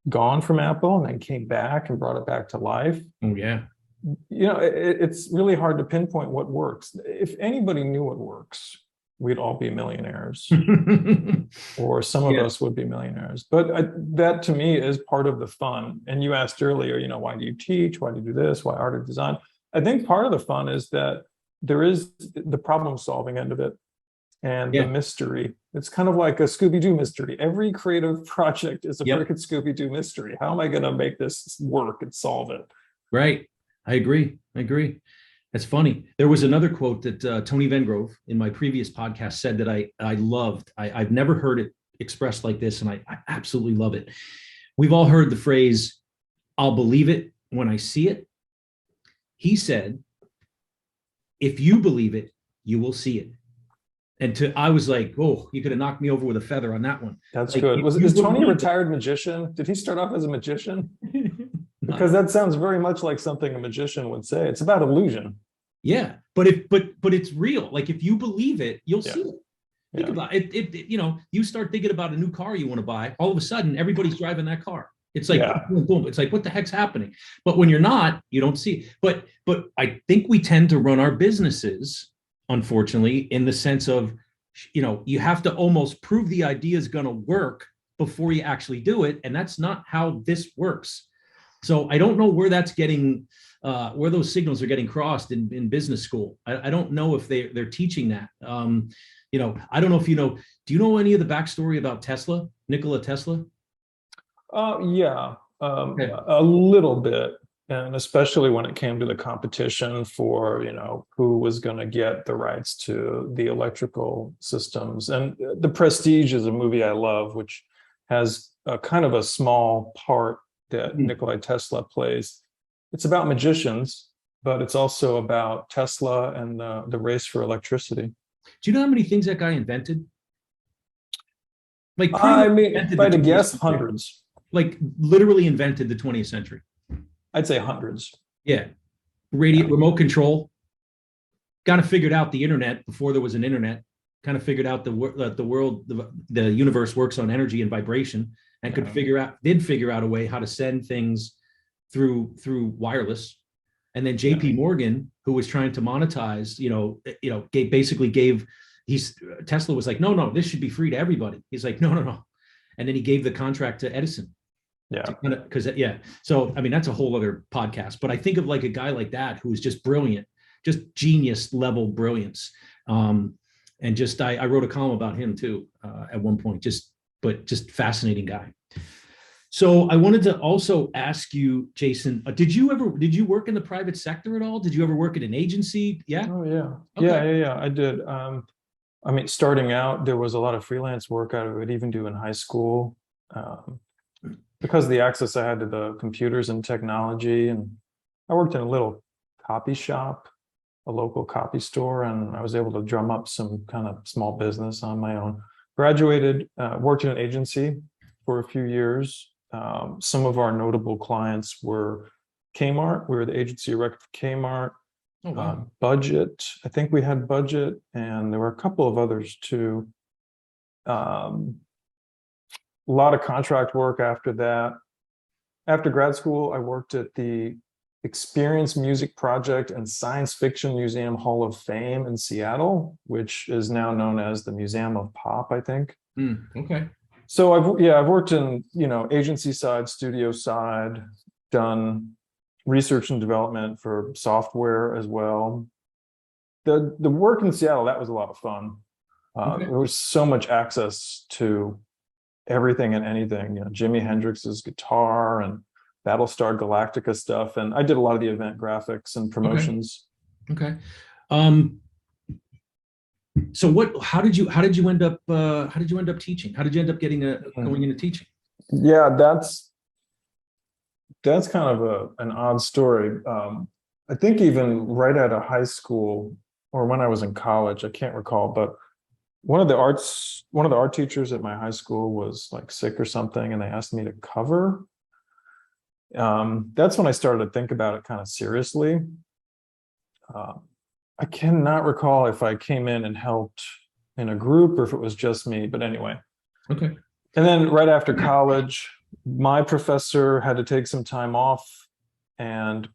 C: gone from Apple and then came back and brought it back to life.
B: Oh, yeah.
C: You know, it's really hard to pinpoint what works. If anybody knew what works, we'd all be millionaires, or some of us would be millionaires. But that to me is part of the fun. And you asked earlier, you know, why do you teach? Why do you do this? Why art or design? I think part of the fun is that there is the problem solving end of it and the mystery. It's kind of like a Scooby-Doo mystery. Every creative project is a freaking Scooby-Doo mystery. How am I going to make this work and solve it?
B: Right. I agree. That's funny. There was another quote that Tony Vengrove in my previous podcast said that I loved. I've never heard it expressed like this, and I absolutely love it. We've all heard the phrase, I'll believe it when I see it. He said, if you believe it, you will see it. And I was like, oh, you could have knocked me over with a feather on that one.
C: That's like, good. Is Tony a retired magician? Did he start off as a magician? Because that sounds very much like something a magician would say. It's about illusion.
B: Yeah, but it's real. Like if you believe it, you'll see it. Think about it. You know, you start thinking about a new car you want to buy. All of a sudden, everybody's driving that car. It's like boom, boom. It's like, what the heck's happening? But when you're not, you don't see it. But I think we tend to run our businesses, unfortunately, in the sense of, you know, you have to almost prove the idea is going to work before you actually do it, and that's not how this works. So I don't know where that's getting, where those signals are getting crossed in business school. I don't know if they're teaching that. You know, I don't know if you know. Do you know any of the backstory about Tesla, Nikola Tesla?
C: A little bit, and especially when it came to the competition for, you know, who was going to get the rights to the electrical systems. And The Prestige is a movie I love, which has a kind of a small part that Nikola Tesla plays. It's about magicians, but it's also about Tesla and the race for electricity.
B: Do you know how many things that guy invented? Like,
C: I mean, if I had to guess, hundreds.
B: Like literally invented the 20th century.
C: I'd say hundreds.
B: Yeah. Remote control. Got to figured out the internet before there was an internet. Kind of figured out the world, the universe works on energy and vibration, and did figure out a way how to send things through wireless. And then JP Morgan, who was trying to monetize, Tesla was like, no, this should be free to everybody. He's like, no. And then he gave the contract to Edison. So, I mean, that's a whole other podcast, but I think of like a guy like that, who is just brilliant, just genius level brilliance. And just, I wrote a column about him too, at one point, just fascinating guy. So I wanted to also ask you, Jason, did you work in the private sector at all? Did you ever work at an agency? Yeah.
C: Oh yeah. Okay. Yeah. I did. I mean, starting out, there was a lot of freelance work I would even do in high school, because of the access I had to the computers and technology. And I worked in a little copy shop, a local copy store, and I was able to drum up some kind of small business on my own. Graduated, worked in an agency for a few years. Some of our notable clients were Kmart. We were the agency of record for Kmart.
B: Oh, wow.
C: Budget. I think we had Budget, and there were a couple of others too. A lot of contract work after that. After grad school, I worked at the Experience Music Project and Science Fiction Museum Hall of Fame in Seattle, which is now known as the Museum of Pop, I think.
B: Okay.
C: So I've worked in, agency side, studio side, done research and development for software as well. The work in Seattle, that was a lot of fun.
B: Okay.
C: There was so much access to everything and anything, Jimi Hendrix's guitar and Battlestar Galactica stuff, and I did a lot of the event graphics and promotions.
B: Okay. So how did you end up teaching? How did you end up going into teaching?
C: Yeah, that's kind of an odd story. I think even right out of high school or when I was in college, I can't recall, but one of the art teachers at my high school was like sick or something, and they asked me to cover. That's when I started to think about it kind of seriously. I cannot recall if I came in and helped in a group or if it was just me, but anyway.
B: Okay.
C: And then right after college, my professor had to take some time off, and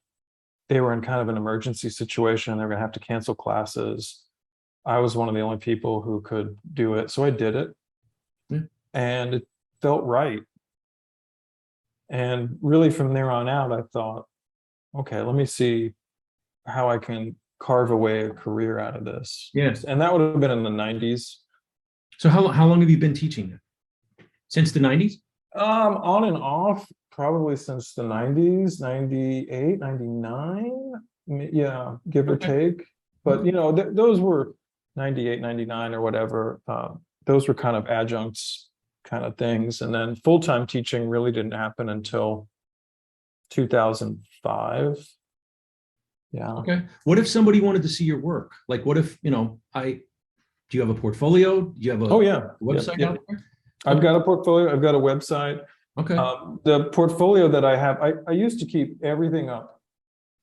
C: they were in kind of an emergency situation. They were going to have to cancel classes. I was one of the only people who could do it. So I did it.
B: Yeah.
C: And it felt right. And really from there on out, I thought, okay, let me see how I can carve away a career out of this.
B: Yes.
C: And that would have been in the 90s.
B: So how long have you been teaching? Since the 90s?
C: On and off, probably since the 90s, 98, 99. Yeah, give or take. But, those were 98, 99 or whatever. Those were kind of adjuncts kind of things. And then full-time teaching really didn't happen until 2005. Yeah.
B: Okay. What if somebody wanted to see your work? Like, what if, do you have a portfolio? Do you have a website out there?
C: I've got a portfolio. I've got a website.
B: Okay.
C: The portfolio that I have, I used to keep everything up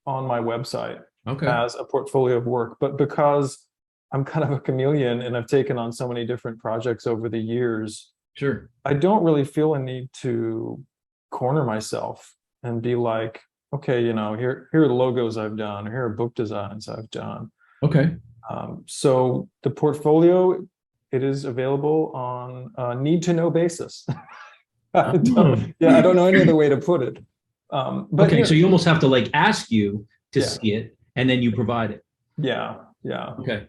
C: on my website as a portfolio of work, but because I'm kind of a chameleon and I've taken on so many different projects over the years,
B: sure,
C: I don't really feel a need to corner myself and be like, okay, here are the logos I've done, or here are book designs I've done.
B: Okay.
C: So the portfolio, it is available on a need-to-know basis. I don't know any other way to put it. But
B: okay, so you almost have to like ask you to see it, and then you provide it.
C: Yeah.
B: Okay.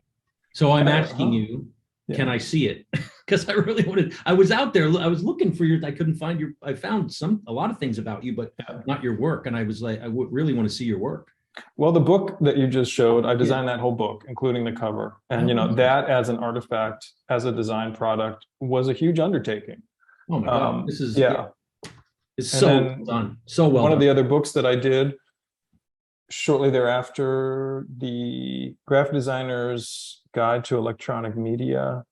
B: So I'm asking you, can I see it? Because I really wanted. I was out there. I was looking for I couldn't find your. I found a lot of things about you, but not your work. And I was like, I would really want to see your work.
C: Well, the book that you just showed, I designed that whole book, including the cover. And, that as an artifact, as a design product, was a huge undertaking.
B: Oh my God. This is, it's
C: and
B: so
C: then
B: done. So well
C: One
B: done.
C: of the other books that I did shortly thereafter, the Graphic Designer's Guide to Electronic Media.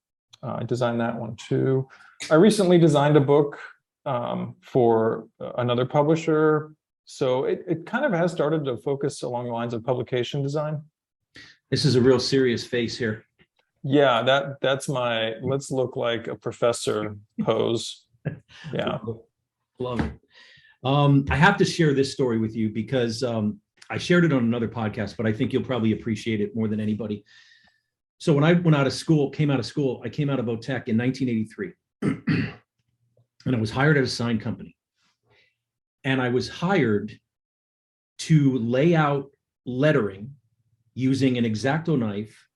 C: I designed that one too. I recently designed a book for another publisher. So it kind of has started to focus along the lines of publication design.
B: This is a real serious face here.
C: Yeah, that's my let's look like a professor pose. Yeah.
B: Love it. I have to share this story with you because I shared it on another podcast, but I think you'll probably appreciate it more than anybody. So when I came out of school, I came out of OTech in 1983, and I was hired at a sign company. And I was hired to lay out lettering using an X-Acto knife,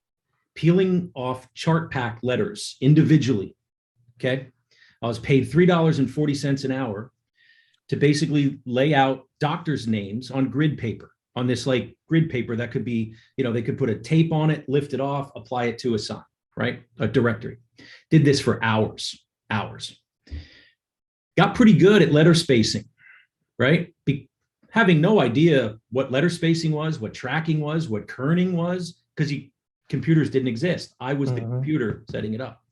B: peeling off chart pack letters individually. Okay. I was paid $3.40 an hour to basically lay out doctors' names on grid paper, on this like grid paper that could be, they could put a tape on it, lift it off, apply it to a sign, right? A directory. Did this for hours. Got pretty good at letter spacing. Right? having no idea what letter spacing was, what tracking was, what kerning was, because computers didn't exist. I was the computer setting it up.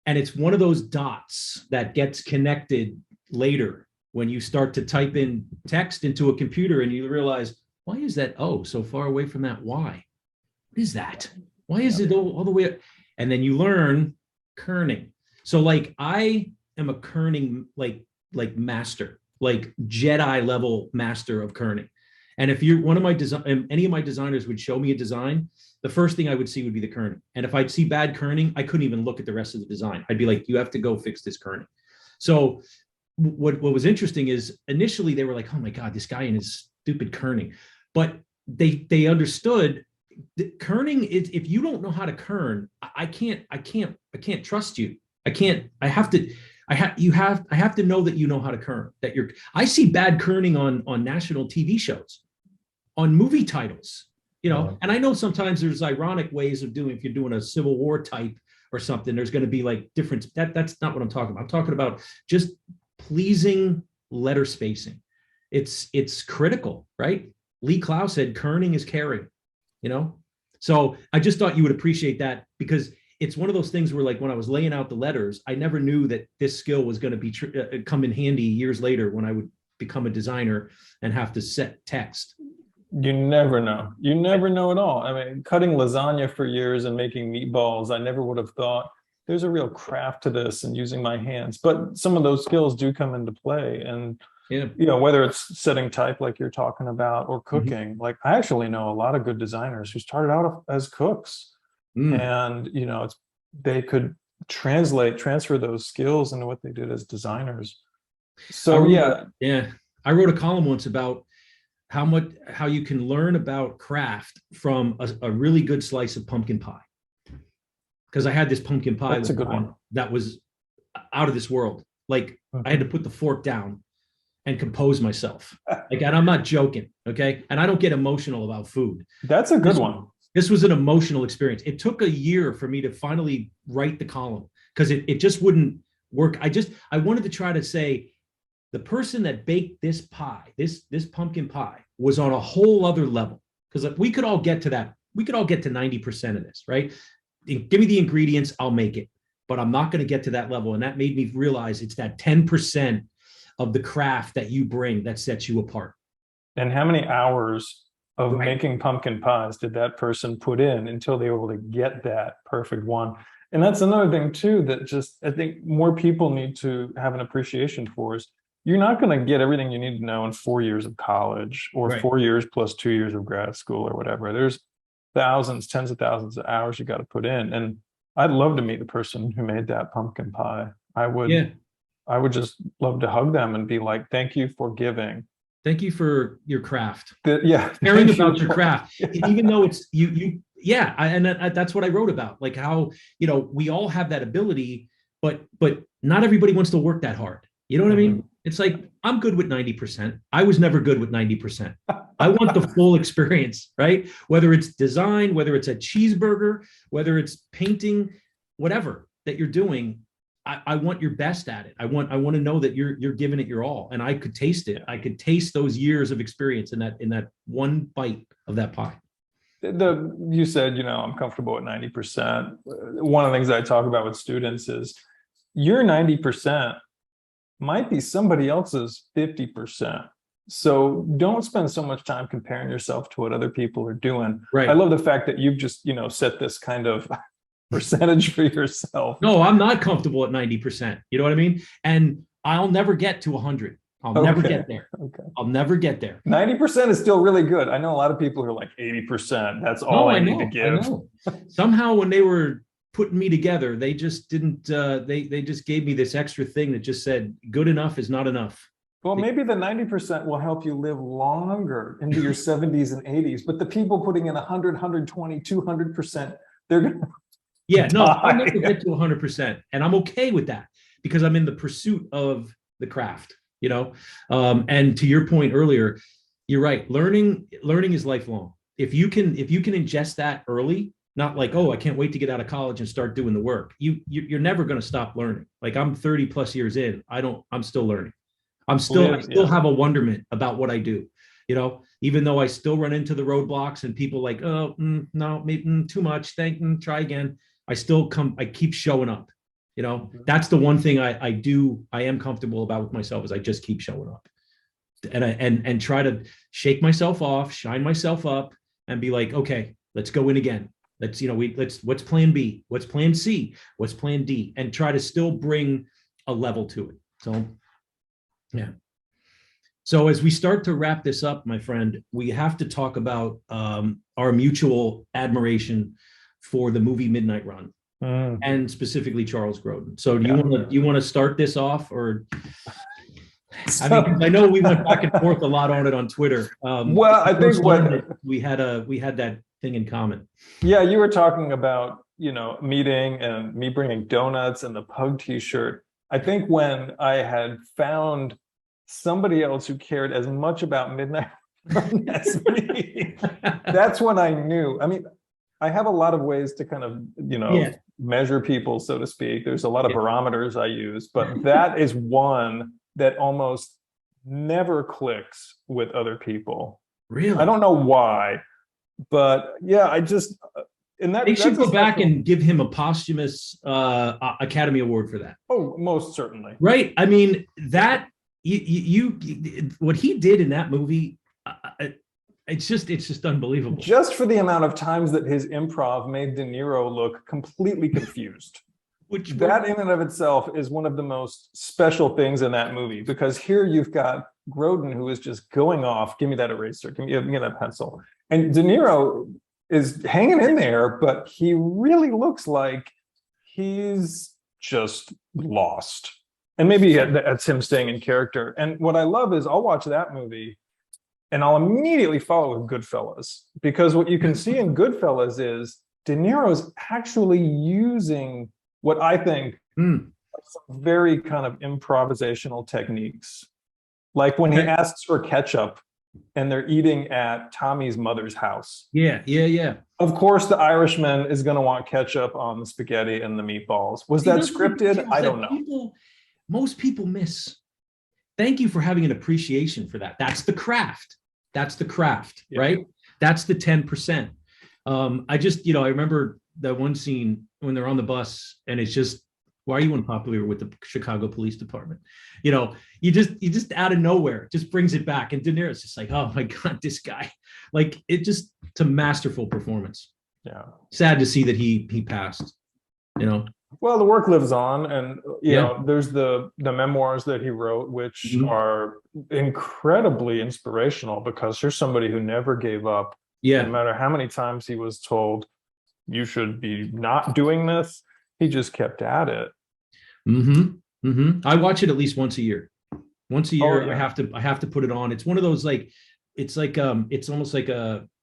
B: And it's one of those dots that gets connected later when you start to type in text into a computer and you realize, why is that O so far away from that Y? What is that? Why is it all the way up? And then you learn kerning. So like I am a kerning like master, like Jedi level master of kerning. And if you're any of my designers would show me a design, the first thing I would see would be the kerning. And if I'd see bad kerning, I couldn't even look at the rest of the design. I'd be like, you have to go fix this kerning. So what was interesting is initially they were like, oh my God, this guy and his stupid kerning. But they understood that kerning is, if you don't know how to kern, I can't trust you. I have to know that you know how to kern, that I see bad kerning on national TV shows, on movie titles, and I know sometimes there's ironic ways of doing, if you're doing a Civil War type or something, there's going to be like different, that's not what I'm talking about. I'm talking about just pleasing letter spacing. It's critical, right? Lee Clow said kerning is caring, So I just thought you would appreciate that, because it's one of those things where, like, when I was laying out the letters, I never knew that this skill was going to be come in handy years later when I would become a designer and have to set text.
C: You never know. You never know at all. I mean, cutting lasagna for years and making meatballs, I never would have thought there's a real craft to this and using my hands. But some of those skills do come into play. And, whether it's setting type like you're talking about or cooking, like I actually know a lot of good designers who started out as cooks. And, they could transfer those skills into what they did as designers. So,
B: I wrote a column once about how you can learn about craft from a really good slice of pumpkin pie. Because I had this pumpkin pie.
C: That's a good one.
B: That was out of this world. Like I had to put the fork down and compose myself. Like, and I'm not joking. Okay. And I don't get emotional about food.
C: That's a good one.
B: This was an emotional experience. It took a year for me to finally write the column, because it just wouldn't work. I wanted to try to say, the person that baked this pie, this pumpkin pie, was on a whole other level. Because we could all get to that. We could all get to 90% of this, right? Give me the ingredients, I'll make it. But I'm not going to get to that level. And that made me realize it's that 10% of the craft that you bring that sets you apart. And
C: how many hours of making pumpkin pies did that person put in until they were able to get that perfect one? And that's another thing too, that just, I think more people need to have an appreciation for, is you're not going to get everything you need to know in 4 years of college or 4 years plus 2 years of grad school or whatever. There's thousands, tens of thousands of hours you got to put in. And I'd love to meet the person who made that pumpkin pie. I would just love to hug them and be like, thank you for giving.
B: Thank you for your craft.
C: Caring
B: about your craft, even though it's that's what I wrote about. Like how, we all have that ability, but not everybody wants to work that hard. You know what I mean? It's like, I'm good with 90%. I was never good with 90%. I want the full experience, right? Whether it's design, whether it's a cheeseburger, whether it's painting, whatever that you're doing, I want your best at it. I want to know that you're giving it your all. And I could taste it. I could taste those years of experience in that one bite of that pie.
C: You said, I'm comfortable at 90%. One of the things I talk about with students is your 90% might be somebody else's 50%. So don't spend so much time comparing yourself to what other people are doing.
B: Right.
C: I love the fact that you've just, set this kind of percentage for yourself.
B: No, I'm not comfortable at 90%. You know what I mean? And I'll never get to 100. I'll never get there. Okay. I'll never get there.
C: 90% is still really good. I know a lot of people who are like 80%. That's all I need to give.
B: I know. Somehow when they were putting me together, they just didn't, they just gave me this extra thing that just said, good enough is not enough.
C: Well, maybe the 90% will help you live longer into your 70s and 80s, but the people putting in 100, 120, 200%, they're going to
B: I'll never get to 100%. And I'm okay with that, because I'm in the pursuit of the craft, and to your point earlier, you're right. Learning is lifelong. If you can ingest that early, not like, oh, I can't wait to get out of college and start doing the work. You're never going to stop learning. Like, I'm 30 plus years in. I'm still learning. I still have a wonderment about what I do. You know, even though I still run into the roadblocks and people like, oh, no, maybe too much. Try again. I keep showing up. You know, that's the one thing I am comfortable about with myself is I just keep showing up. And try to shake myself off, shine myself up, and be like, okay, let's go in again. What's plan B? What's plan C? What's plan D? And try to still bring a level to it. So, yeah. So as we start to wrap this up, my friend, we have to talk about our mutual admiration for the movie Midnight Run, and specifically Charles Grodin. So do you want to start this off, or? I know we went back and forth a lot on it on Twitter.
C: Well, I think
B: we had that thing in common.
C: Yeah, you were talking about, meeting and me bringing donuts and the pug t-shirt. I think when I had found somebody else who cared as much about Midnight Run as me, that's when I knew. I mean, I have a lot of ways to kind of, measure people, so to speak. There's a lot of barometers I use, but that is one that almost never clicks with other people.
B: Really?
C: I don't know why, but yeah, I just
B: they should go back and give him a posthumous Academy Award for that.
C: Oh, most certainly.
B: Right. I mean, that what he did in that movie, it's just unbelievable.
C: Just for the amount of times that his improv made De Niro look completely confused. That in and of itself is one of the most special things in that movie, because here you've got Grodin, who is just going off. Give me that eraser. Give me that pencil. And De Niro is hanging in there, but he really looks like he's just lost. And maybe that's him staying in character. And what I love is I'll watch that movie and I'll immediately follow with Goodfellas, because what you can see in Goodfellas is De Niro's actually using what I think are some very kind of improvisational techniques. Like when he asks for ketchup and they're eating at Tommy's mother's house.
B: Yeah.
C: Of course, the Irishman is going to want ketchup on the spaghetti and the meatballs. Was that scripted? I don't know.
B: Most people miss. Thank you for having an appreciation for that. That's the craft. Right? That's the 10%. I remember that one scene when they're on the bus and it's just, why are you unpopular with the Chicago Police Department? You just out of nowhere, just brings it back. And De Niro's just like, oh my God, this guy, it's a masterful performance.
C: Yeah.
B: Sad to see that he passed,
C: Well, the work lives on, and there's the memoirs that he wrote, which are incredibly inspirational, because here's somebody who never gave up.
B: Yeah.
C: No matter how many times he was told, you should be not doing this, he just kept at it.
B: I watch it at least once a year. Once a year, I have to put it on. It's one of those it's almost like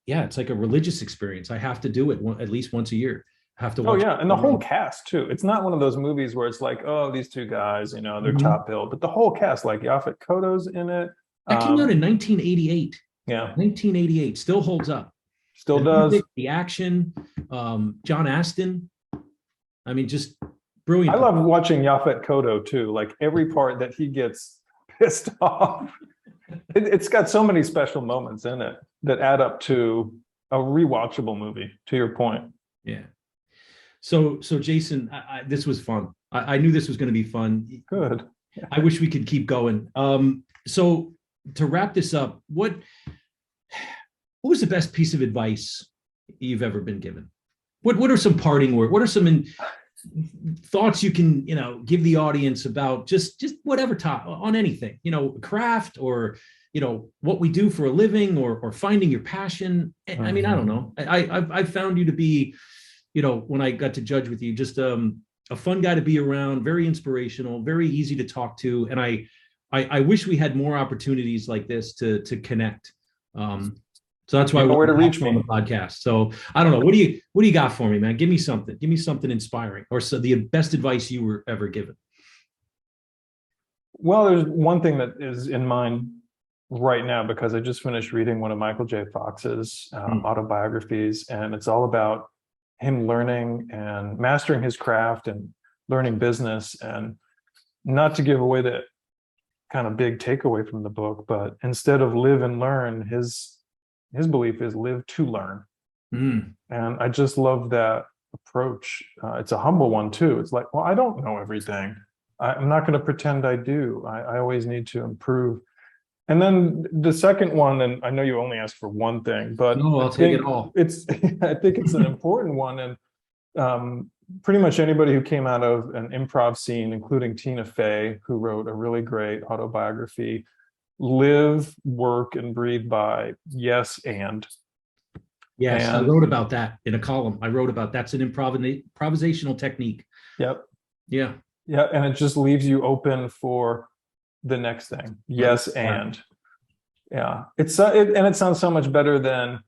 B: it's like a religious experience. I have to do it at least once a year. I have to watch.
C: Oh yeah, and the whole cast too. It's not one of those movies where it's like, oh, these two guys, they're top billed, but the whole cast, like Yaphet Kotto's in it.
B: That came out in 1988.
C: Yeah,
B: 1988 still holds up.
C: Still does.
B: The action, John Astin. I mean, just brilliant.
C: I love watching Yaphet Kotto too. Like every part that he gets pissed off, it's got so many special moments in it that add up to a rewatchable movie. To your point.
B: Yeah. So Jason, this was fun. I knew this was going to be fun.
C: Good.
B: I wish we could keep going. So to wrap this up, what was the best piece of advice you've ever been given? What are some parting words? What are some thoughts you can, give the audience about just whatever topic on anything, craft or, what we do for a living or finding your passion. I mean, I don't know. I've found you to be, when I got to judge with you, just a fun guy to be around, very inspirational, very easy to talk to. And I wish we had more opportunities like this to connect. So that's why we're
C: to reach me
B: on the podcast. So I don't know. What do you got for me, man? Give me something. Give me something inspiring, or the best advice you were ever given.
C: Well, there's one thing that is in mind right now, because I just finished reading one of Michael J. Fox's autobiographies, and it's all about him learning and mastering his craft and learning business. And not to give away the kind of big takeaway from the book, but instead of live and learn, his belief is live to learn. And I just love that approach. It's a humble one too. It's like, well, I don't know everything. I'm not going to pretend I do. I always need to improve. And then the second one, and I know you only asked for one thing, but
B: no, I'll take it all.
C: I think it's an important one. And pretty much anybody who came out of an improv scene, including Tina Fey, who wrote a really great autobiography, live, work, and breathe by yes and.
B: Yes, I wrote about that in a column. I wrote about that's an improvisational technique.
C: Yep.
B: Yeah.
C: Yeah, and it just leaves you open for the next thing. Yes, and. Yeah, it sounds so much better than,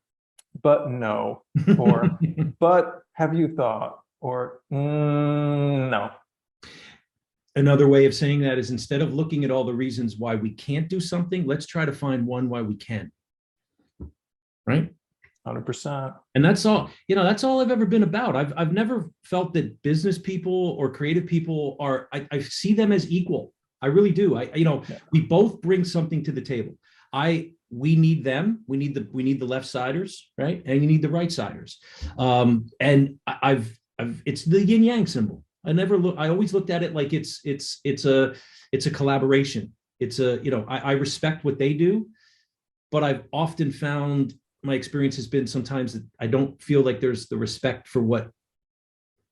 C: but no, or but have you thought, or no.
B: Another way of saying that is, instead of looking at all the reasons why we can't do something, let's try to find one why we can. Right?
C: 100%.
B: And that's all, that's all I've ever been about. I've never felt that business people or creative people are, I see them as equal. I really do. We both bring something to the table. We need them. We need the left-siders, right? And you need the right-siders. And it's the yin yang symbol. I always looked at it like it's a collaboration. I respect what they do, but I've often found my experience has been sometimes that I don't feel like there's the respect for what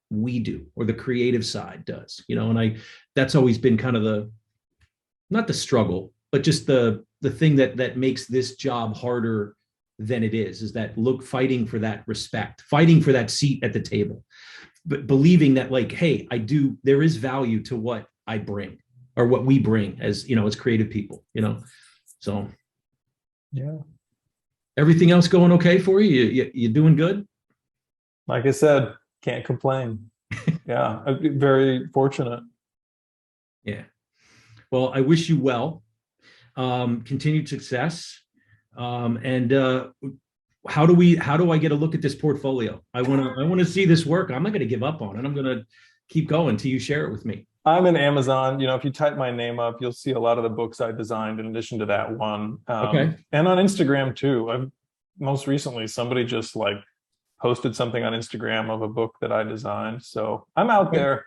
B: we do or the creative side does, and that's always been kind of not the struggle, but just the thing that makes this job harder than it is that fighting for that respect, fighting for that seat at the table, but believing that like, hey, there is value to what I bring or what we bring as creative people, so.
C: Yeah.
B: Everything else going okay for you? You doing good?
C: Like I said, can't complain. Yeah, I'm very fortunate.
B: Yeah. Well, I wish you well, continued success. And how do I get a look at this portfolio? I want to see this work. I'm not going to give up on it. I'm going to keep going till you share it with me.
C: I'm in Amazon. If you type my name up, you'll see a lot of the books I designed in addition to that one.
B: Okay.
C: And on Instagram too. Most recently, somebody just like posted something on Instagram of a book that I designed. So I'm out there.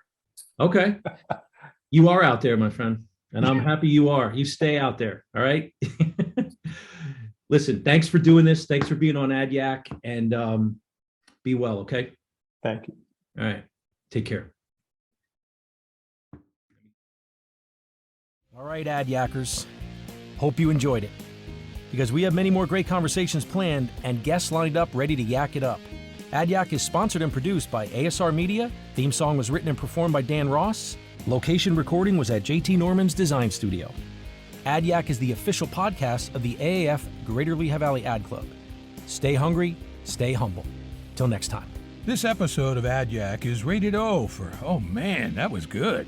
B: Okay. You are out there, my friend. And I'm happy you are. You stay out there. All right. Listen, thanks for doing this. Thanks for being on Yack, and be well. Okay.
C: Thank you.
B: All right. Take care. All right, Yackers. Hope you enjoyed it, because we have many more great conversations planned and guests lined up ready to yak it up. Yack is sponsored and produced by ASR Media. Theme song was written and performed by Dan Ross. Location recording was at JT Norman's Design Studio. Yack is the official podcast of the AAF Greater Lehigh Valley Ad Club. Stay hungry, stay humble. Till next time.
A: This episode of Yack is rated O for, oh man, that was good.